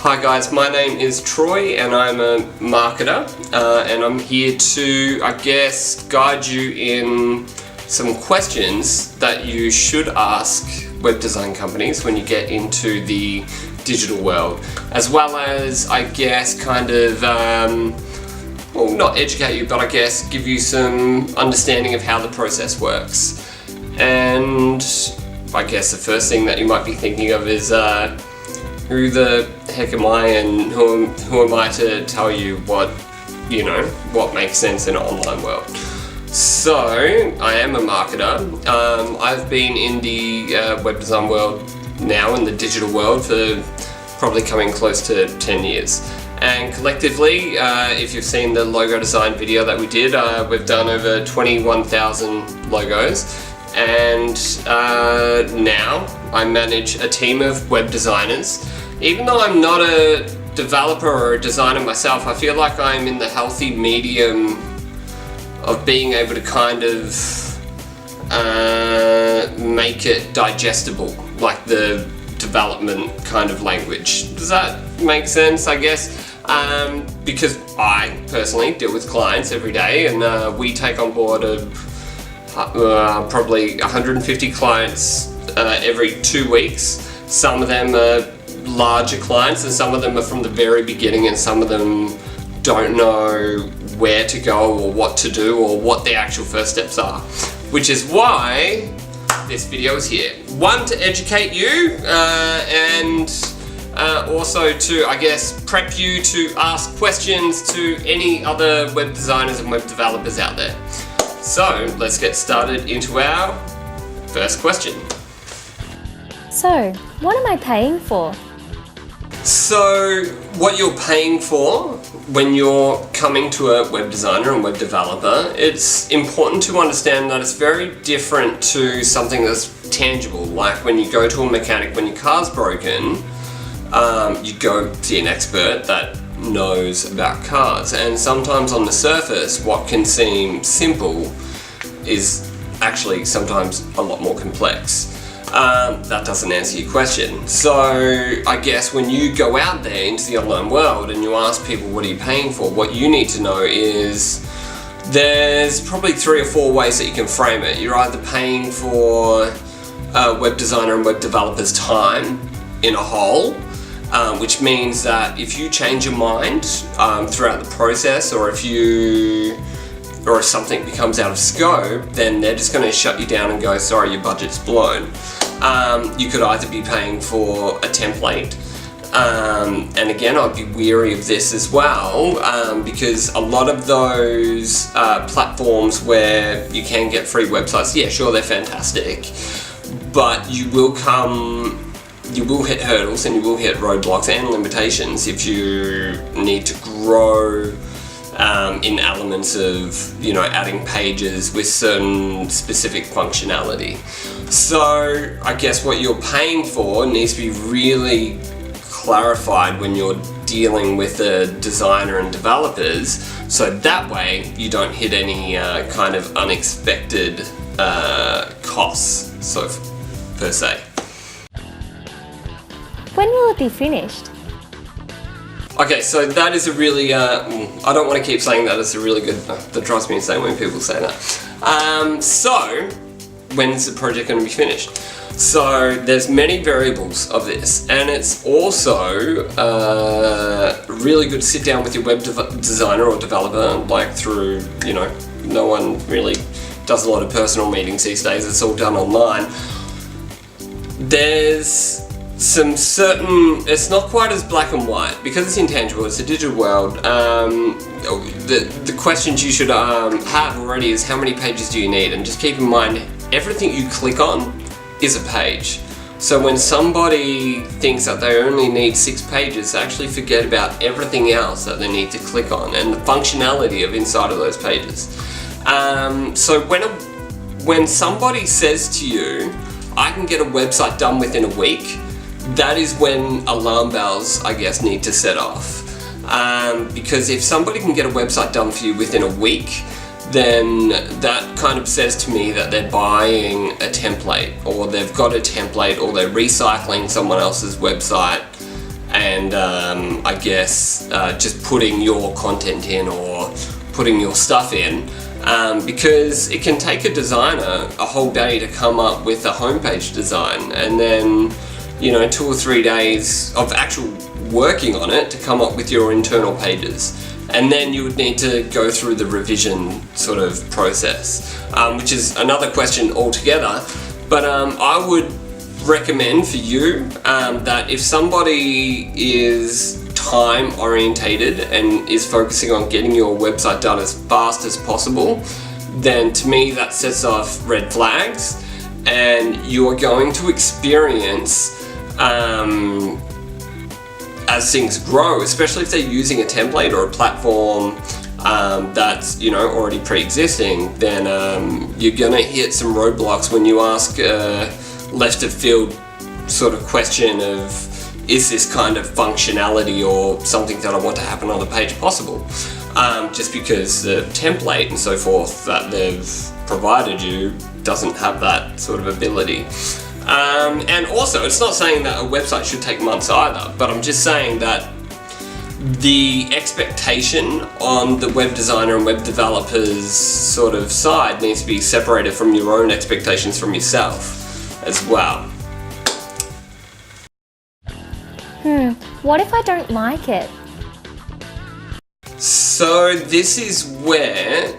Hi guys, my name is Troy and I'm a marketer and I'm here to, I guess, guide you in some questions that you should ask web design companies when you get into the digital world, as well as, I guess, kind of, well, not educate you, but I guess give you some understanding of how the process works. And I guess the first thing that you might be thinking of is who the heck am I and who am I to tell you what makes sense in an online world. So I am a marketer. I've been in the web design world now, in the digital world, for probably coming close to 10 years. And collectively, if you've seen the logo design video that we did, we've done over 21,000 logos. And now I manage a team of web designers. Even though I'm not a developer or a designer myself, I feel like I'm in the healthy medium of being able to kind of make it digestible, like the development kind of language. Does that make sense, I guess? Because I personally deal with clients every day, and we take on board probably 150 clients every 2 weeks. Some of them are larger clients and some of them are from the very beginning, and some of them don't know where to go or what to do or what the actual first steps are, which is why this video is here. One, to educate you and also to, I guess, prep you to ask questions to any other web designers and web developers out there. So let's get started into our first question. So, what am I paying for? So, what you're paying for when you're coming to a web designer and web developer, it's important to understand that it's very different to something that's tangible. Like when you go to a mechanic, when your car's broken, you go see an expert that knows about cars. And sometimes on the surface, what can seem simple is actually sometimes a lot more complex. That doesn't answer your question. So I guess when you go out there into the online world and you ask people, what are you paying for? What you need to know is there's probably 3 or 4 ways that you can frame it. You're either paying for a web designer and web developer's time in a whole, which means that if you change your mind throughout the process, or if something becomes out of scope, then they're just going to shut you down and go, sorry, your budget's blown. You could either be paying for a template, and again, I'd be weary of this as well, because a lot of those platforms where you can get free websites, yeah, sure, they're fantastic, but you will hit hurdles and you will hit roadblocks and limitations if you need to grow in elements of, adding pages with certain specific functionality. So I guess what you're paying for needs to be really clarified when you're dealing with the designer and developers, so that way you don't hit any kind of unexpected costs, per se. When will it be finished? Okay, so that is a really, I don't want to keep saying that, it's a really good, that drives me insane when people say that. So, when's the project going to be finished? So, there's many variables of this, and it's also really good to sit down with your web designer or developer, like through, no one really does a lot of personal meetings these days, it's all done online. There's some certain, it's not quite as black and white because it's intangible, it's a digital world. The questions you should have already is how many pages do you need, and just keep in mind everything you click on is a page. So when somebody thinks that they only need 6 pages, they actually forget about everything else that they need to click on and the functionality of inside of those pages. So when somebody says to you, I can get a website done within a week, that is when alarm bells, I guess, need to set off. Because if somebody can get a website done for you within a week, then that kind of says to me that they're buying a template, or they've got a template, or they're recycling someone else's website and I guess just putting your content in or putting your stuff in, because it can take a designer a whole day to come up with a homepage design, and then 2 or 3 days of actual working on it to come up with your internal pages. And then you would need to go through the revision sort of process, which is another question altogether. But I would recommend for you that if somebody is time orientated and is focusing on getting your website done as fast as possible, then to me that sets off red flags, and you are going to experience as things grow, especially if they're using a template or a platform that's already pre-existing, then you're gonna hit some roadblocks when you ask a left of field sort of question of, is this kind of functionality or something that I want to happen on the page possible? Just because the template and so forth that they've provided you doesn't have that sort of ability. And also, it's not saying that a website should take months either, but I'm just saying that the expectation on the web designer and web developer's sort of side needs to be separated from your own expectations from yourself as well. What if I don't like it? So this is where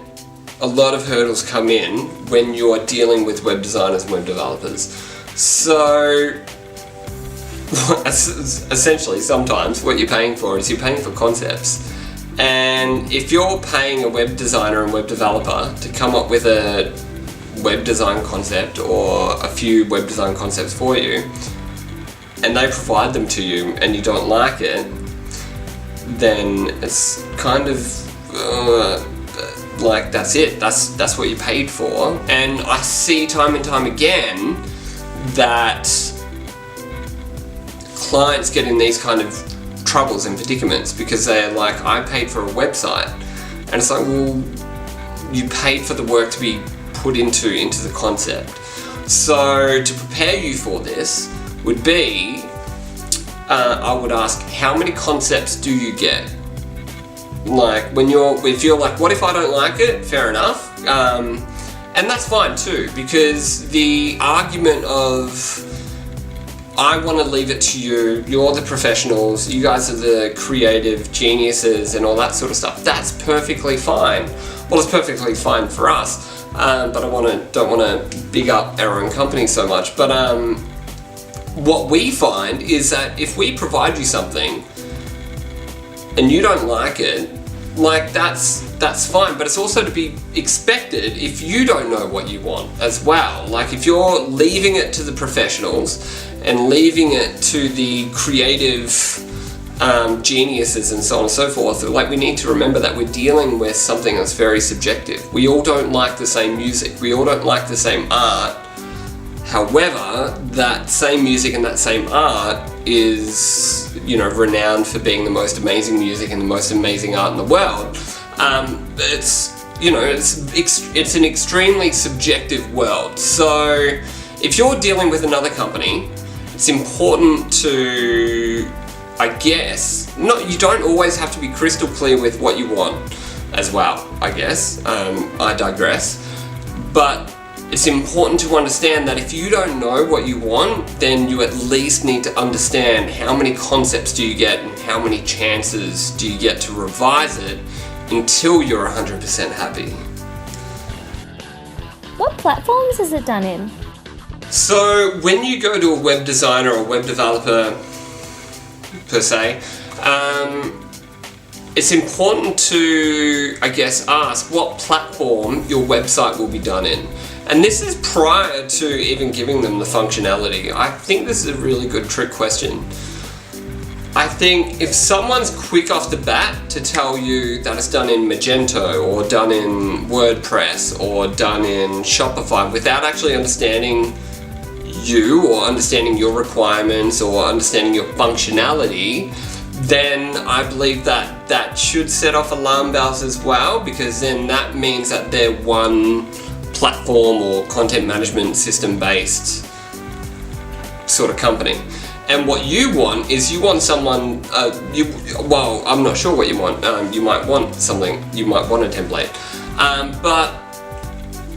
a lot of hurdles come in when you're dealing with web designers and web developers. So essentially, sometimes what you're paying for is you're paying for concepts. And if you're paying a web designer and web developer to come up with a web design concept or a few web design concepts for you, and they provide them to you and you don't like it, then it's kind of like that's it. That's what you paid for. And I see time and time again that clients get in these kind of troubles and predicaments because they're like, I paid for a website, and it's like, well, you paid for the work to be put into the concept. So to prepare you for this would be, I would ask, how many concepts do you get? Like if you're like, what if I don't like it? Fair enough. And that's fine too, because the argument of, I want to leave it to you, you're the professionals, you guys are the creative geniuses and all that sort of stuff, that's perfectly fine. Well, it's perfectly fine for us, but I don't want to big up our own company so much. But what we find is that if we provide you something and you don't like it, like that's fine, but it's also to be expected if you don't know what you want as well. Like if you're leaving it to the professionals and leaving it to the creative geniuses and so on and so forth, like we need to remember that we're dealing with something that's very subjective. We all don't like the same music, we all don't like the same art. However, that same music and that same art is, renowned for being the most amazing music and the most amazing art in the world. It's an extremely subjective world. So if you're dealing with another company, it's important to, I guess, you don't always have to be crystal clear with what you want as well, I guess. I digress. But it's important to understand that if you don't know what you want, then you at least need to understand how many concepts do you get and how many chances do you get to revise it until you're 100% happy. What platforms is it done in? So when you go to a web designer or web developer per se, it's important to, I guess, ask what platform your website will be done in. And this is prior to even giving them the functionality. I think this is a really good trick question. I think if someone's quick off the bat to tell you that it's done in Magento or done in WordPress or done in Shopify without actually understanding you or understanding your requirements or understanding your functionality, then I believe that that should set off alarm bells as well, because then that means that they're one platform or content management system based sort of company. And what you want is you want someone, I'm not sure what you want. You might want something, you might want a template. But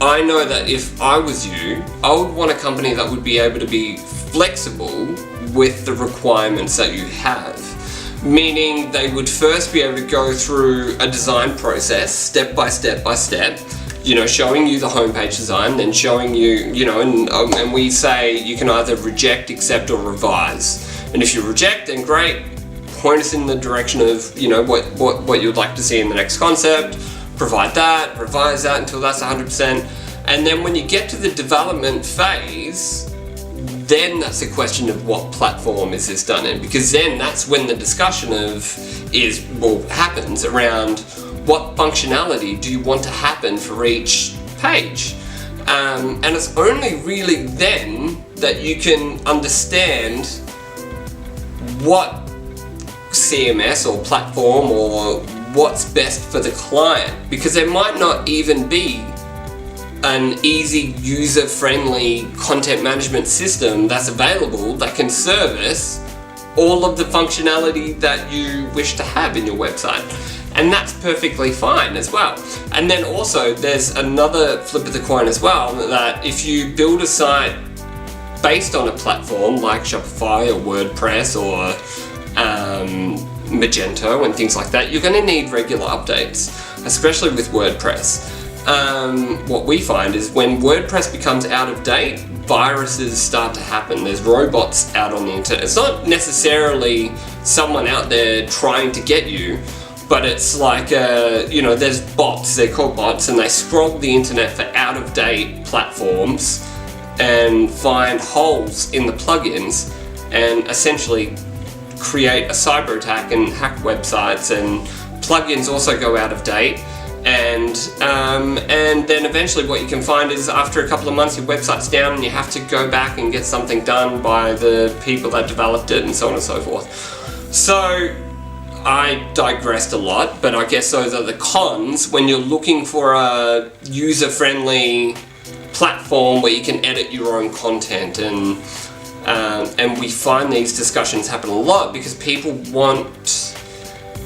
I know that if I was you, I would want a company that would be able to be flexible with the requirements that you have. Meaning they would first be able to go through a design process, step by step by step, showing you the homepage design, then showing you, and we say you can either reject, accept, or revise. And if you reject, then great, point us in the direction of, what you'd like to see in the next concept, provide that, revise that until that's 100%. And then when you get to the development phase, then that's a question of what platform is this done in, because then that's when the discussion happens around what functionality do you want to happen for each page. And it's only really then that you can understand what CMS or platform or what's best for the client, because there might not even be an easy, user-friendly content management system that's available that can service all of the functionality that you wish to have in your website. And that's perfectly fine as well. And then also there's another flip of the coin as well, that if you build a site based on a platform like Shopify or WordPress or Magento and things like that, you're going to need regular updates, especially with WordPress. What we find is when WordPress becomes out of date, viruses start to happen. There's robots out on the internet. It's not necessarily someone out there trying to get you, but it's like, there's bots, they're called bots, and they scroll the internet for out of date platforms and find holes in the plugins and essentially create a cyber attack and hack websites, and plugins also go out of date. And then eventually what you can find is after a couple of months your website's down and you have to go back and get something done by the people that developed it and so on and so forth. So I digressed a lot, but I guess those are the cons when you're looking for a user-friendly platform where you can edit your own content. And we find these discussions happen a lot because people want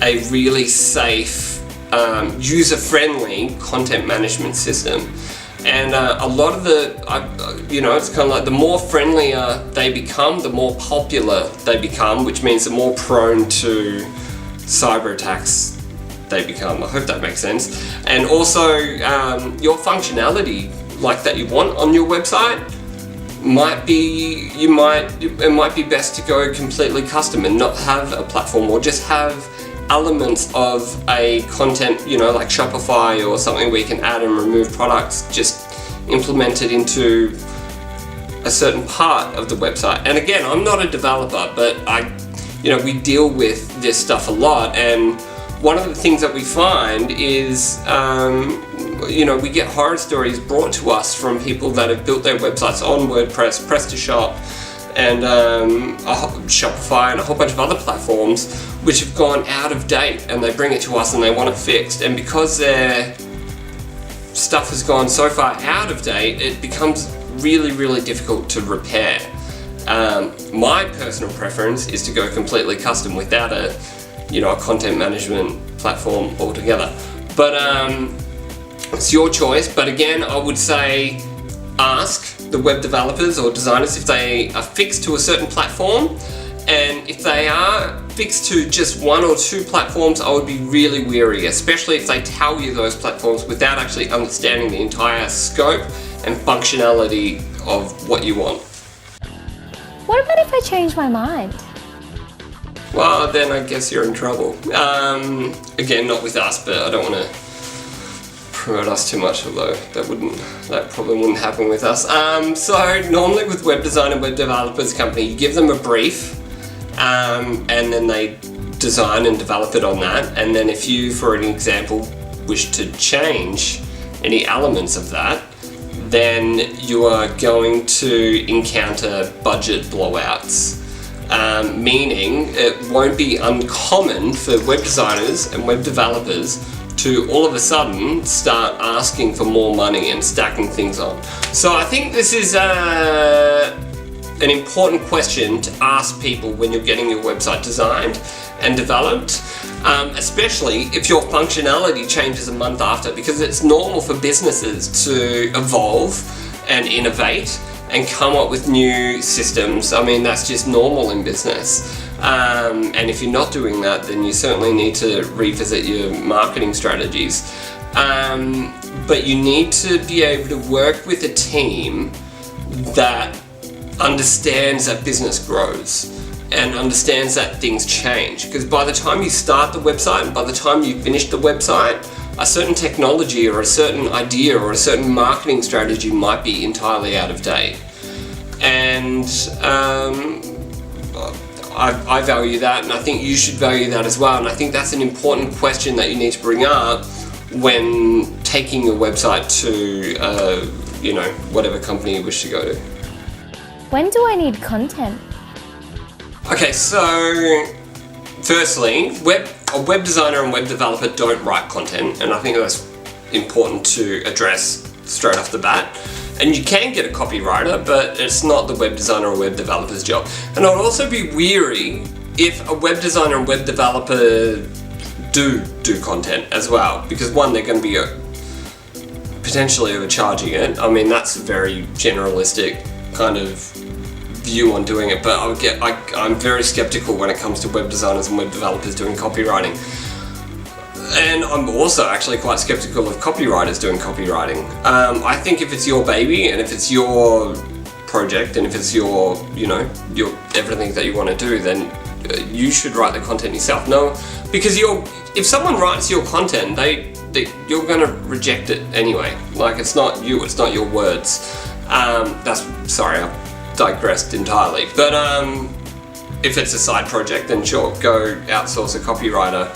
a really safe, user-friendly content management system. And a lot of it's kind of like the more friendlier they become, the more popular they become, which means the more prone to cyber attacks they become. I hope that makes sense. And also your functionality like that you want on your website it might be best to go completely custom and not have a platform, or just have elements of a content, like Shopify or something where you can add and remove products, just implemented into a certain part of the website. And again, I'm not a developer, but we deal with this stuff a lot. And one of the things that we find is, we get horror stories brought to us from people that have built their websites on WordPress, PrestaShop, and Shopify and a whole bunch of other platforms which have gone out of date, and they bring it to us and they want it fixed. And because their stuff has gone so far out of date, it becomes really, really difficult to repair. My personal preference is to go completely custom without a content management platform altogether. But it's your choice. But again, I would say ask the web developers or designers if they are fixed to a certain platform, and if they are fixed to just one or two platforms, I would be really wary, especially if they tell you those platforms without actually understanding the entire scope and functionality of what you want. What about if I change my mind? Well, then I guess you're in trouble. Again, not with us, but I don't want to promote us too much, although that probably wouldn't happen with us. So normally with web design and web developers company, you give them a brief, and then they design and develop it on that. And then if you, for an example, wish to change any elements of that, then you are going to encounter budget blowouts. Meaning it won't be uncommon for web designers and web developers to all of a sudden start asking for more money and stacking things on. So I think this is an important question to ask people when you're getting your website designed and developed, especially if your functionality changes a month after, because it's normal for businesses to evolve and innovate and come up with new systems. I mean, that's just normal in business. And if you're not doing that, then you certainly need to revisit your marketing strategies. But you need to be able to work with a team that understands that business grows and understands that things change. Because by the time you start the website and by the time you finish the website, a certain technology or a certain idea or a certain marketing strategy might be entirely out of date. And I value that, and I think you should value that as well. And I think that's an important question that you need to bring up when taking your website to, whatever company you wish to go to. When do I need content? Okay, so firstly, a web designer and web developer don't write content, and I think that's important to address straight off the bat. And you can get a copywriter, but it's not the web designer or web developer's job. And I'd also be weary if a web designer and web developer do content as well, because one, they're going to be potentially overcharging it. I mean, that's a very generalistic kind of view on doing it, but I'm very skeptical when it comes to web designers and web developers doing copywriting. And I'm also actually quite skeptical of copywriters doing copywriting. I think if it's your baby and if it's your project and if it's your everything that you want to do, then you should write the content yourself. No, because if someone writes your content, you're going to reject it anyway. Like, it's not you, it's not your words. Sorry, I've digressed entirely. But if it's a side project, then sure, go outsource a copywriter.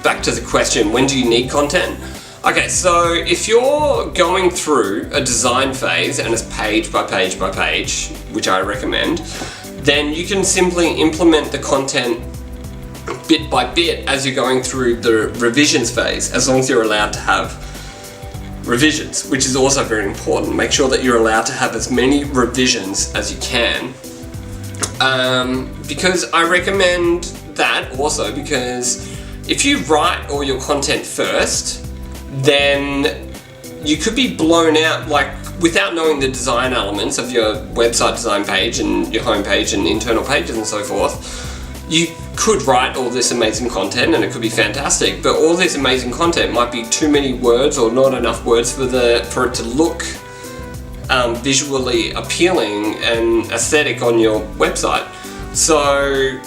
Back to the question, when do you need content? Okay, so if you're going through a design phase and it's page by page by page, which I recommend, then you can simply implement the content bit by bit as you're going through the revisions phase, as long as you're allowed to have revisions, which is also very important. Make sure that you're allowed to have as many revisions as you can. Because I recommend that also, because if you write all your content first, then you could be blown out, like, without knowing the design elements of your website design page and your home page and internal pages and so forth. You could write all this amazing content and it could be fantastic, but all this amazing content might be too many words or not enough words for it to look visually appealing and aesthetic on your website. So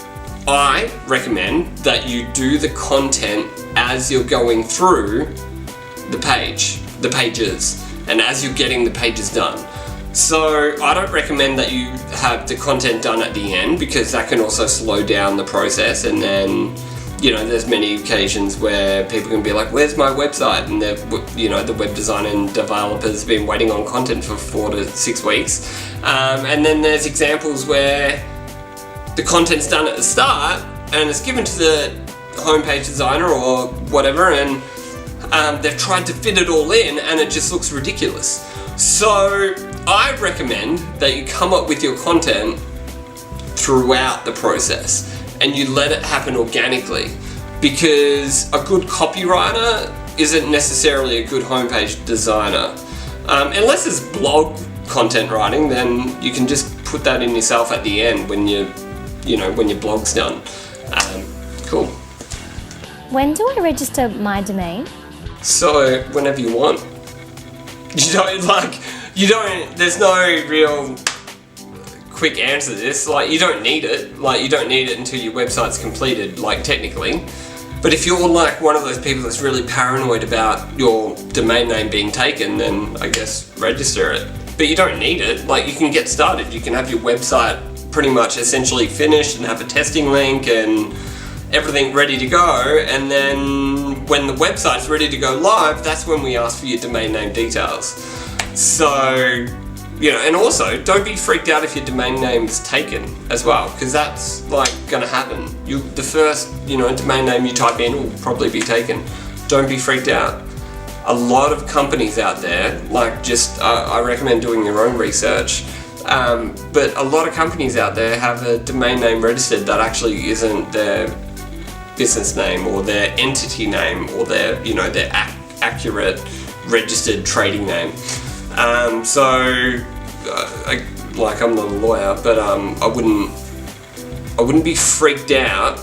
I recommend that you do the content as you're going through the pages, and as you're getting the pages done. So I don't recommend that you have the content done at the end, because that can also slow down the process, and then there's many occasions where people can be like, where's my website? And the web designer and developers have been waiting on content for 4 to 6 weeks. And then there's examples where the content's done at the start and it's given to the homepage designer or whatever, and they've tried to fit it all in and it just looks ridiculous. So I recommend that you come up with your content throughout the process and you let it happen organically, because a good copywriter isn't necessarily a good homepage designer. Unless it's blog content writing, then you can just put that in yourself at the end when when your blog's done. Cool. When do I register my domain? So whenever you want. There's no real quick answer to this. Like, you don't need it. Like, you don't need it until your website's completed, like, technically. But if you're like one of those people that's really paranoid about your domain name being taken, then I guess register it. But you don't need it. Like, you can get started. You can have your website pretty much essentially finished and have a testing link and everything ready to go, and then when the website's ready to go live, that's when we ask for your domain name details. So, and also don't be freaked out if your domain name's taken as well, because that's like gonna happen. The first domain name you type in will probably be taken. Don't be freaked out. a lot of companies out there, like just I recommend doing your own research, but a lot of companies out there have a domain name registered that actually isn't their business name or their entity name or their accurate registered trading name. I'm not a lawyer, but I wouldn't be freaked out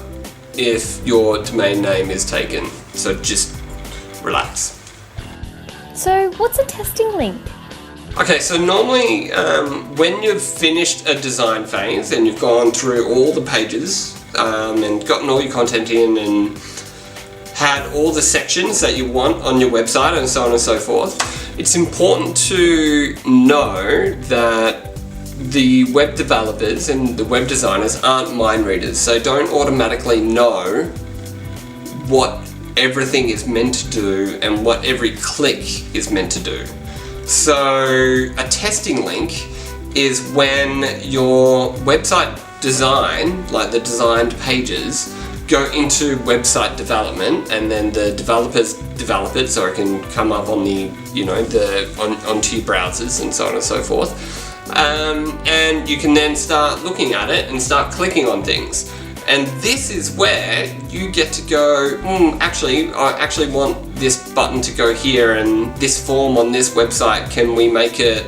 if your domain name is taken. So just relax. So what's a testing link? Okay, so normally when you've finished a design phase and you've gone through all the pages and gotten all your content in and had all the sections that you want on your website and so on and so forth, it's important to know that the web developers and the web designers aren't mind readers, so don't automatically know what everything is meant to do and what every click is meant to do. So a testing link is when your website design, like the designed pages, go into website development, and then the developers develop it so it can come up on the onto your browsers and so on and so forth. And you can then start looking at it and start clicking on things. And this is where you get to go, I actually want this button to go here, and this form on this website, can we make it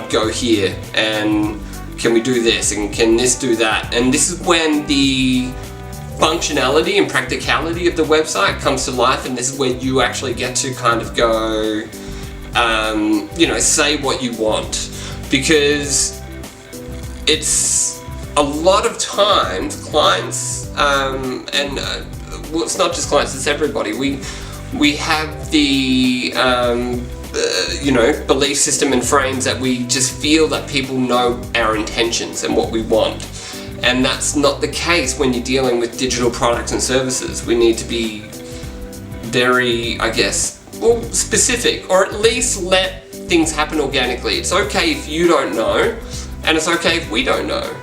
go here? And can we do this? And can this do that? And this is when the functionality and practicality of the website comes to life, and this is where you actually get to kind of go, say what you want. Because it's a lot of times clients, well, it's not just clients, it's everybody. We have the belief system and frames that we just feel that people know our intentions and what we want. And that's not the case when you're dealing with digital products and services. We need to be very, specific, or at least let things happen organically. It's okay if you don't know, and it's okay if we don't know.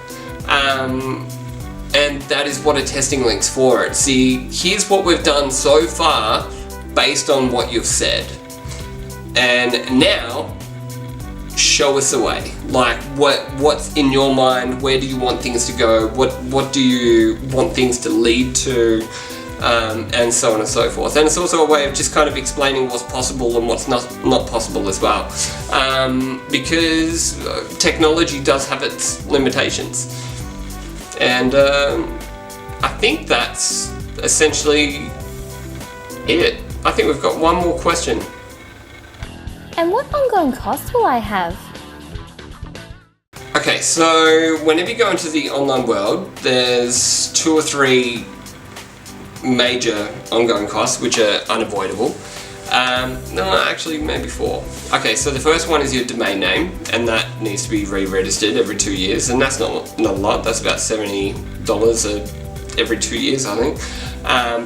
And that is what a testing link's for. See, here's what we've done so far based on what you've said. And now, show us the way. Like, what's in your mind? Where do you want things to go? What do you want things to lead to? And so on and so forth. And it's also a way of just kind of explaining what's possible and what's not possible as well. Because technology does have its limitations. And I think that's essentially it. I think we've got one more question. And what ongoing costs will I have? Okay, so whenever you go into the online world, there's 2 or 3 major ongoing costs which are unavoidable. Maybe 4. Okay, so the first one is your domain name, and that needs to be re-registered every 2 years, and that's not a lot. That's about $70 every 2 years, I think.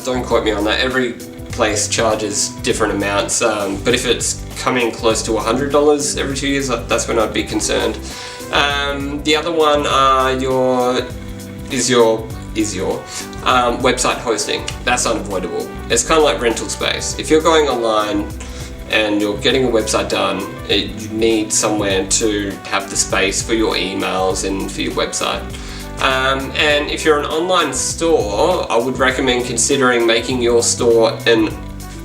Don't quote me on that. Every place charges different amounts, but if it's coming close to $100 every 2 years, that's when I'd be concerned. The other one is your website hosting. That's unavoidable. It's kind of like rental space. If you're going online and you're getting a website done, you need somewhere to have the space for your emails and for your website. And if you're an online store, I would recommend considering making your store an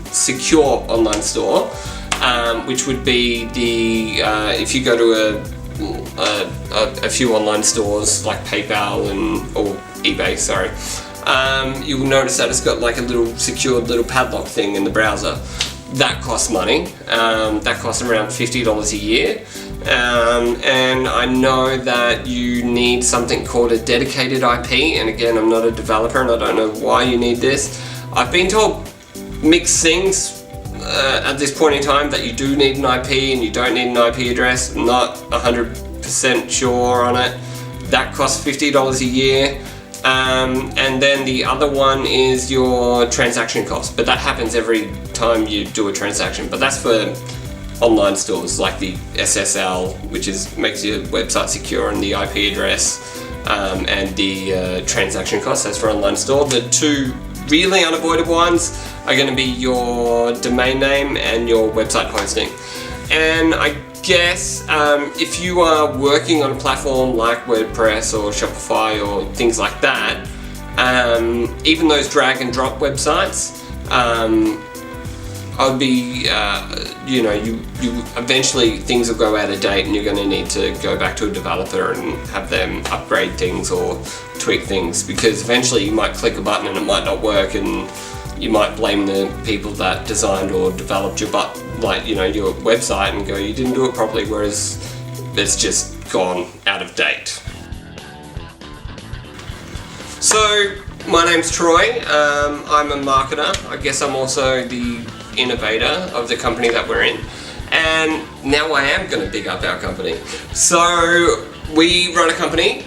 secure online store, which would be if you go to a few online stores like PayPal or eBay, you will notice that it's got like a little secured little padlock thing in the browser. That costs money. That costs around $50 a year. And I know that you need something called a dedicated IP, and again, I'm not a developer and I don't know why you need this. I've been told mixed things at this point in time, that you do need an IP and you don't need an IP address. I'm not 100% sure on it. That costs $50 a year. And then the other one is your transaction cost, but that happens every time you do a transaction, but that's for online stores like the SSL, which makes your website secure, and the IP address, and the transaction cost, that's for online store. The 2 really unavoidable ones are going to be your domain name and your website hosting. And I guess if you are working on a platform like WordPress or Shopify or things like that, even those drag and drop websites, I'd be, you eventually things will go out of date and you're going to need to go back to a developer and have them upgrade things or tweak things, because eventually you might click a button and it might not work, and you might blame the people that designed or developed your your website and go, you didn't do it properly, whereas it's just gone out of date. So my name's Troy. I'm a marketer. I guess I'm also the innovator of the company that we're in, and now I am going to big up our company. So we run a company,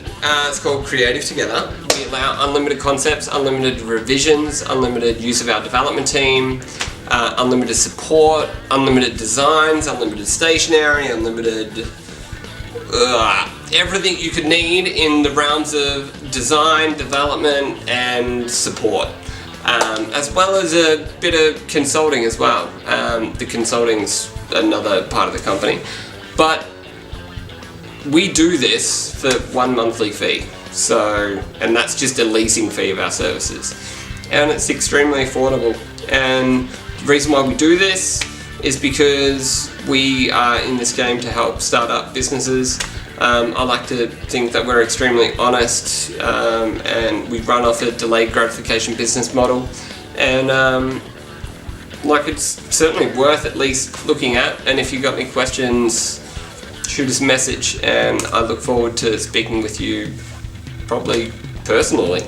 it's called Creative Together. We allow unlimited concepts, unlimited revisions, unlimited use of our development team, unlimited support, unlimited designs, unlimited stationery, unlimited everything you could need in the realms of design, development and support. As well as a bit of consulting as well. The consulting's another part of the company. But we do this for one monthly fee. And that's just a leasing fee of our services. And it's extremely affordable. And the reason why we do this is because we are in this game to help start up businesses. I like to think that we're extremely honest, and we run off a delayed gratification business model, and it's certainly worth at least looking at. And if you've got any questions, shoot us a message, and I look forward to speaking with you, probably personally.